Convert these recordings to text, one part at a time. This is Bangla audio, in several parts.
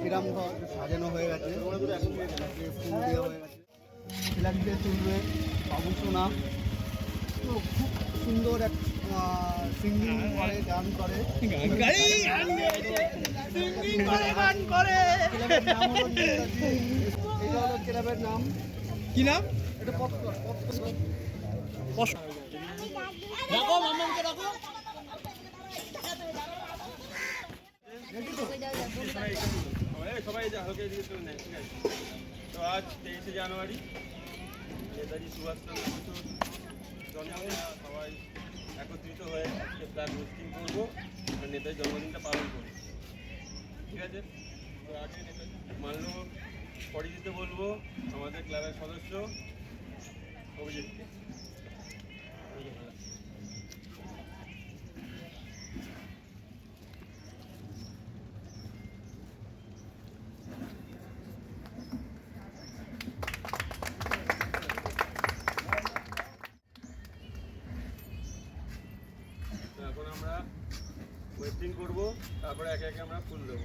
বিরামঘর সাজানো হয়ে গেছে, ফুল দেওয়া হয়ে গেছে, ফ্ল্যাগ দিয়ে তুলবে বাবুসোনা। তো খুব সুন্দর এক সিঙ্গিং করে, গান করে। এটা হলো ক্লাবের নাম। কি নাম? এটা পপকর্ন। রাখো মামাকে রাখো। সবাই হালকা দিকে চলে নেয়, ঠিক আছে? তো আজ 23শে জানুয়ারি নেতাজি সুভাষচন্দ্র বসুর জন্মদিন। সবাই একত্রিত হয়ে আজকে ফ্ল্যাগ হোস্টিং করবো, নেতাজির জন্মদিনটা পালন করবো, ঠিক আছে? তো আগে নেতাজি মাল্য পরিচিত বলবো আমাদের ক্লাবের সদস্য অভিজিৎকে। এখন আমরা ওয়েস্টিং করবো, তারপরে একে একে আমরা ফুল দেবো।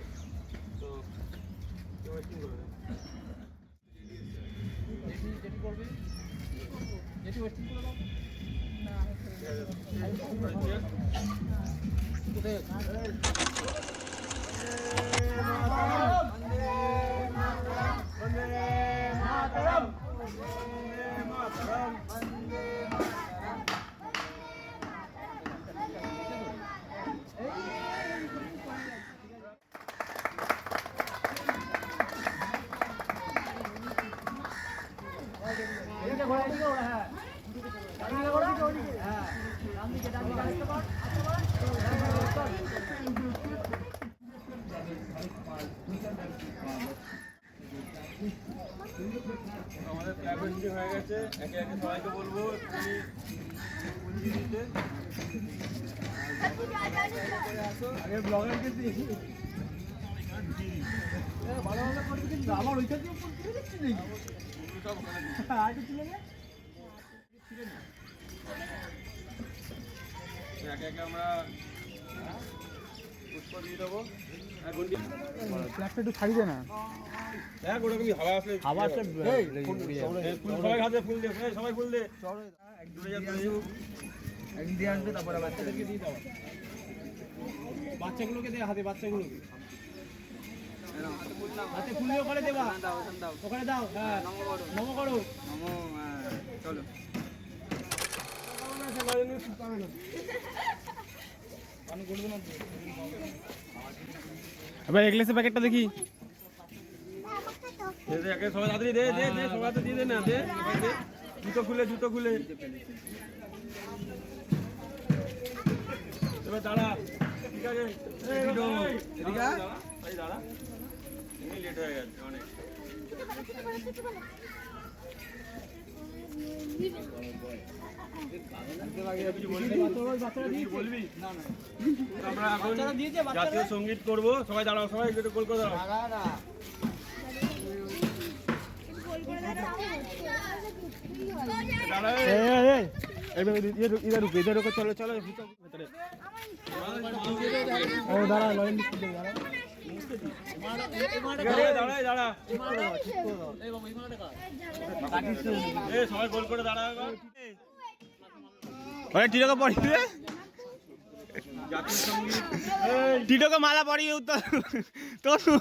তো ওয়েস্টিং করে দেবো। আমাদের ফ্ল্যাগ হোস্টিং হয়ে গেছে, একে একে সবাইকে বলবো আগে ব্লগারকে দিই ভালো ভালো করবি, কিন্তু আমার ওইটা দিয়ে দিচ্ছি নেই। একে একে আমরা পুষ্প দিয়ে দেবো। ফ্ল্যাগটা একটু ছাড়িয়ে দে না। দেখ ওরকমই হাওয়া আসলে, হাওয়া আসলে সবাই হাতে ফুল দে, সবাই ফুল দে। একদিন দিয়ে আসবে, তারপরে বাচ্চাদেরকে দিয়ে দাও। বাচ্চাগুলোকে দে হাতে, বাচ্চাগুলোকে হাতে ফুল দিয়ে ওখানে দেবা, ওখানে দাও। হ্যাঁ নমো করো, চলো। এবার এগলেসের প্যাকেটটা দেখি। সবাই তাড়াতাড়ি দে, দে দে, সবাই তো দিয়ে দে না, দে জুতো খুলে, জুতো খুলে। এবার দাঁড়া, ঠিক আছে? দাঁড়া, এমনি লেট হয়ে গেছে অনেক। আমরা এখন জাতীয় সঙ্গীত করবো, সবাই দাঁড়াও, সবাই একটু গোল করে দাঁড়াও। চলো চলো ভেতরে দাঁড়া, দাঁড়া, সবাই গোল করে দাঁড়া। টিটোকে পড়িয়ে জাতীয় সঙ্গীত, টিটোকে মালা পরিয়ে উত্তর তনু।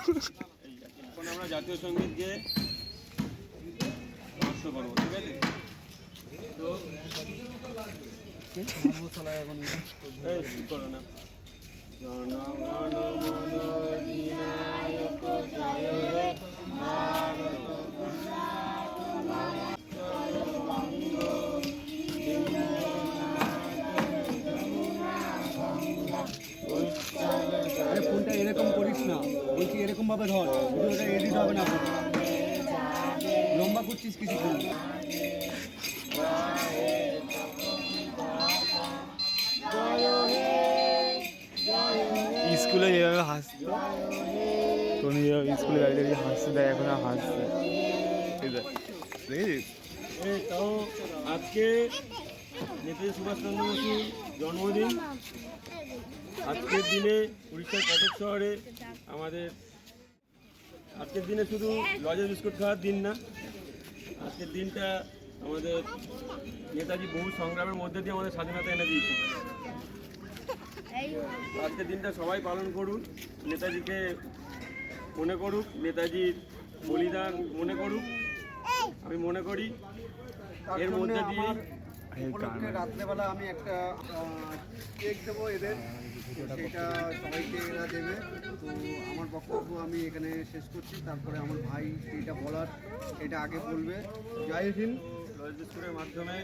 এখন আমরা জাতীয় সঙ্গীত গিয়ে নষ্ট করবো, ঠিক আছে? তো করো না। জনগণ মন অধিনায়ক জয় হে ভারত ফোনটা এরকম করিস না, বলছি এরকম ভাবে ধর, ভিডিওটা এডিট হবে না, লম্বা করছিস কিছুক্ষণ। স্কুলে যেভাবে হাসছে, টনি স্কুলে গাড়ি হাসতে দেয়, এখন আর হাসছে দেখেছিস? তাও আজকে নেতাজি সুভাষচন্দ্র বসু জন্মদিন। আজকের দিনে উড়িষ্যার কটক শহরে আজকের দিনে শুধু লজের বিস্কুট খাওয়ার দিন না, আজকের দিনটা আমাদের নেতাজি বহু সংগ্রামের মধ্যে দিয়ে আমাদের স্বাধীনতা এনে দিয়েছে। আজকের দিনটা সবাই পালন করুন, নেতাজিকে মনে করুক, নেতাজির বলিদান মনে করুক। আমি মনে করি এর মধ্যে দিয়ে উপলক্ষে রাত্রেবেলা আমি একটা কেক দেবো এদের, তো সেটা সবাইকে এরা দেবে। তো আমার বক্তব্য আমি এখানে শেষ করছি, তারপরে আমার ভাই যেটা বলার এটা আগে বলবে। জয় হিন্দ। লজ বিস্কুটের মাধ্যমে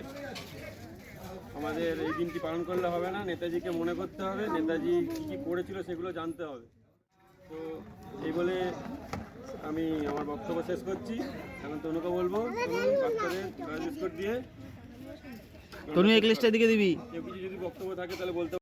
আমাদের এই দিনটি পালন করলে হবে না, নেতাজিকে মনে করতে হবে, নেতাজি কী কী করেছিল সেগুলো জানতে হবে। তো এই বলে আমি আমার বক্তব্য শেষ করছি। এখন তনুকে বলবো, বাচ্চাদের লজ বিস্কুট দিয়ে তনু এই ক্লিস্টার দিকে দিবি। কেউ কিছু যদি বক্তব্য থাকে তাহলে বলতে